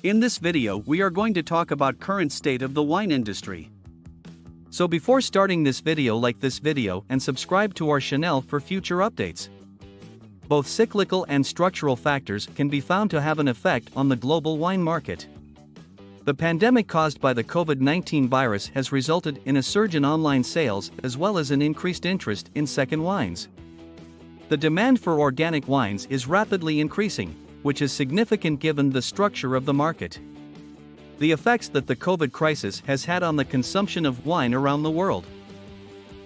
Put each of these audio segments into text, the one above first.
In this video, we are going to talk about current state of the wine industry. So before starting this video, like this video and subscribe to our channel for future updates. Both cyclical and structural factors can be found to have an effect on the global wine market. The pandemic caused by the COVID-19 virus has resulted in a surge in online sales as well as an increased interest in second wines. The demand for organic wines is rapidly increasing, which is significant given the structure of the market. The effects that the COVID crisis has had on the consumption of wine around the world.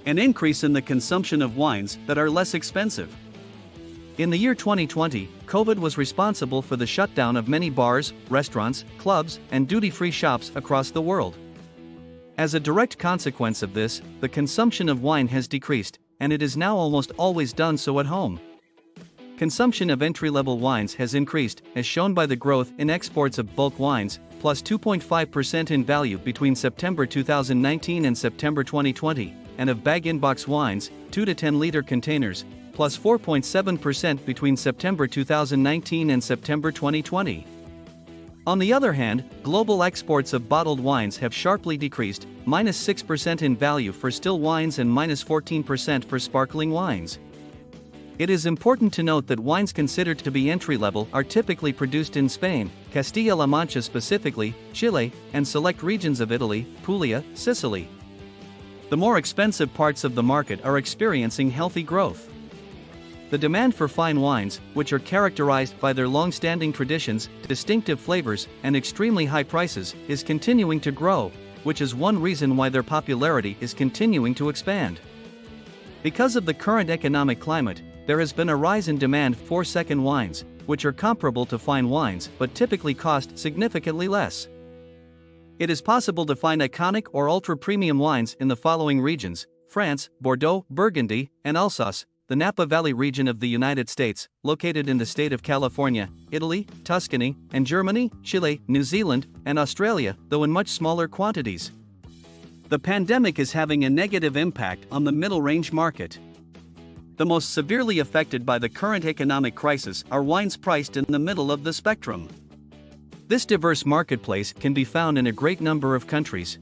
An increase in the consumption of wines that are less expensive. In the year 2020, COVID was responsible for the shutdown of many bars, restaurants, clubs, and duty-free shops across the world. As a direct consequence of this, the consumption of wine has decreased, and it is now almost always done so at home. Consumption of entry-level wines has increased, as shown by the growth in exports of bulk wines, plus 2.5% in value between September 2019 and September 2020, and of bag-in-box wines, 2 to 10-liter containers, plus 4.7% between September 2019 and September 2020. On the other hand, global exports of bottled wines have sharply decreased, minus 6% in value for still wines and minus 14% for sparkling wines. It is important to note that wines considered to be entry-level are typically produced in Spain, Castilla-La Mancha specifically, Chile, and select regions of Italy, Puglia, Sicily. The more expensive parts of the market are experiencing healthy growth. The demand for fine wines, which are characterized by their long-standing traditions, distinctive flavors, and extremely high prices, is continuing to grow, which is one reason why their popularity is continuing to expand. Because of the current economic climate, there has been a rise in demand for second wines, which are comparable to fine wines but typically cost significantly less. It is possible to find iconic or ultra-premium wines in the following regions: France, Bordeaux, Burgundy, and Alsace, the Napa Valley region of the United States, located in the state of California, Italy, Tuscany, and Germany, Chile, New Zealand, and Australia, though in much smaller quantities. The pandemic is having a negative impact on the middle-range market. The most severely affected by the current economic crisis are wines priced in the middle of the spectrum. This diverse marketplace can be found in a great number of countries: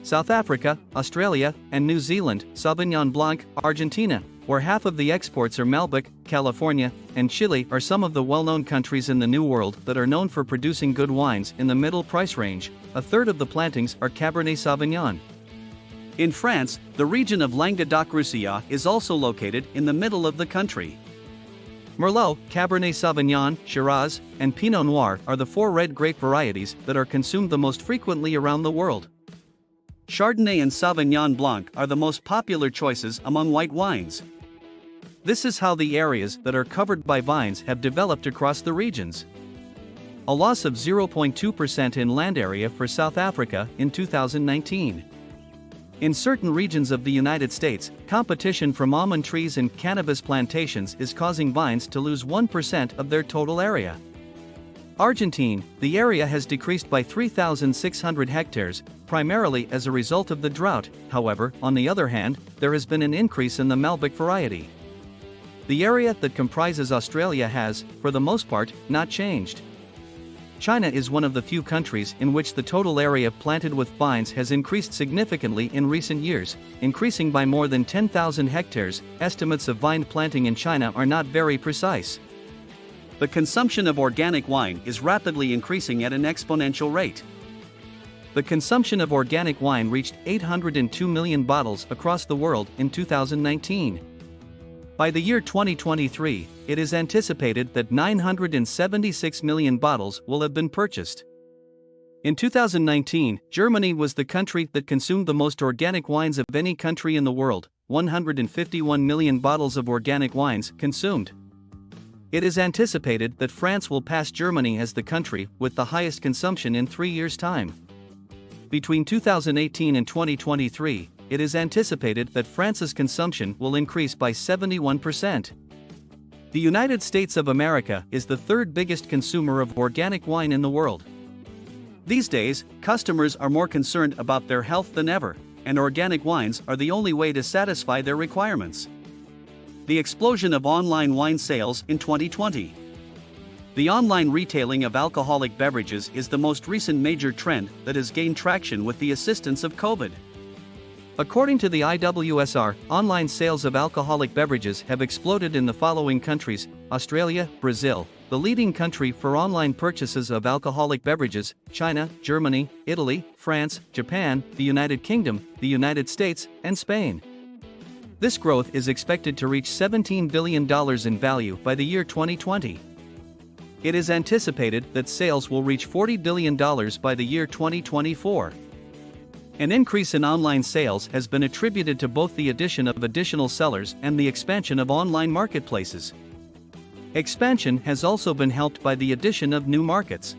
South Africa, Australia, and New Zealand, Sauvignon Blanc, Argentina, where half of the exports are Malbec, California, and Chile are some of the well-known countries in the New World that are known for producing good wines in the middle price range. A third of the plantings are Cabernet Sauvignon. In France, the region of Languedoc-Roussillon is also located in the middle of the country. Merlot, Cabernet Sauvignon, Shiraz, and Pinot Noir are the 4 red grape varieties that are consumed the most frequently around the world. Chardonnay and Sauvignon Blanc are the most popular choices among white wines. This is how the areas that are covered by vines have developed across the regions. A loss of 0.2% in land area for South Africa in 2019. In certain regions of the United States, competition from almond trees and cannabis plantations is causing vines to lose 1% of their total area. Argentina, the area has decreased by 3,600 hectares, primarily as a result of the drought. However, on the other hand, there has been an increase in the Malbec variety. The area that comprises Australia has, for the most part, not changed. China is one of the few countries in which the total area planted with vines has increased significantly in recent years, increasing by more than 10,000 hectares. Estimates of vine planting in China are not very precise. The consumption of organic wine is rapidly increasing at an exponential rate. The consumption of organic wine reached 802 million bottles across the world in 2019. By the year 2023, it is anticipated that 976 million bottles will have been purchased. In 2019, Germany was the country that consumed the most organic wines of any country in the world, 151 million bottles of organic wines consumed. It is anticipated that France will pass Germany as the country with the highest consumption in 3 years' time. Between 2018 and 2023, it is anticipated that France's consumption will increase by 71%. The United States of America is the 3rd biggest consumer of organic wine in the world. These days, customers are more concerned about their health than ever, and organic wines are the only way to satisfy their requirements. The explosion of online wine sales in 2020. The online retailing of alcoholic beverages is the most recent major trend that has gained traction with the assistance of COVID. According to the IWSR, online sales of alcoholic beverages have exploded in the following countries: Australia, Brazil, the leading country for online purchases of alcoholic beverages, China, Germany, Italy, France, Japan, the United Kingdom, the United States, and Spain. This growth is expected to reach $17 billion in value by the year 2020. It is anticipated that sales will reach $40 billion by the year 2024. An increase in online sales has been attributed to both the addition of additional sellers and the expansion of online marketplaces. Expansion has also been helped by the addition of new markets.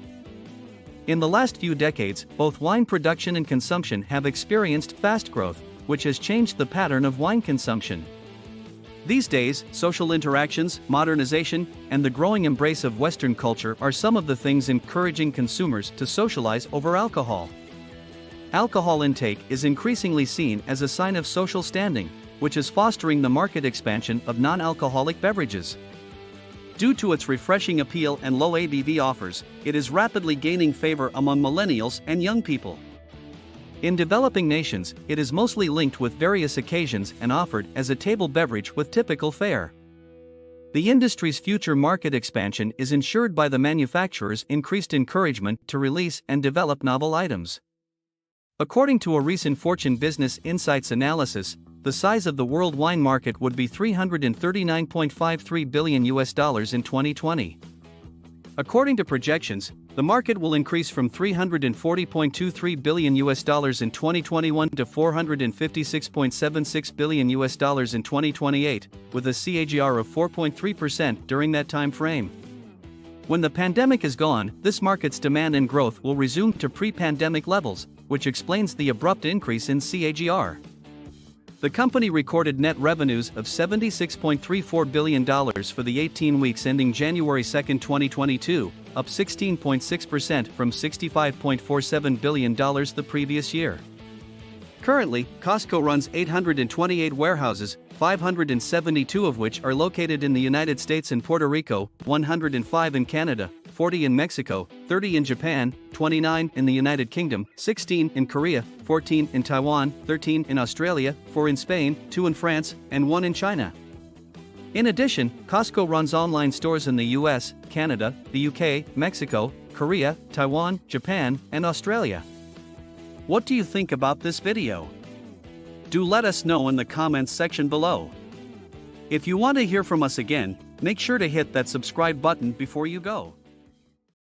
In the last few decades, both wine production and consumption have experienced fast growth, which has changed the pattern of wine consumption. These days, social interactions, modernization, and the growing embrace of Western culture are some of the things encouraging consumers to socialize over alcohol. Alcohol intake is increasingly seen as a sign of social standing, which is fostering the market expansion of non-alcoholic beverages. Due to its refreshing appeal and low ABV offers, it is rapidly gaining favor among millennials and young people. In developing nations, it is mostly linked with various occasions and offered as a table beverage with typical fare. The industry's future market expansion is ensured by the manufacturer's increased encouragement to release and develop novel items. According to a recent Fortune Business Insights analysis, the size of the world wine market would be $339.53 billion in 2020. According to projections, the market will increase from $340.23 billion in 2021 to $456.76 billion in 2028, with a CAGR of 4.3% during that time frame. When the pandemic is gone, this market's demand and growth will resume to pre-pandemic levels, which explains the abrupt increase in CAGR. The company recorded net revenues of $76.34 billion for the 18 weeks ending January 2, 2022, up 16.6% from $65.47 billion the previous year. Currently, Costco runs 828 warehouses, 572 of which are located in the United States and Puerto Rico, 105 in Canada, 40 in Mexico, 30 in Japan, 29 in the United Kingdom, 16 in Korea, 14 in Taiwan, 13 in Australia, 4 in Spain, 2 in France, and 1 in China. In addition, Costco runs online stores in the US, Canada, the UK, Mexico, Korea, Taiwan, Japan, and Australia. What do you think about this video? Do let us know in the comments section below. If you want to hear from us again, make sure to hit that subscribe button before you go.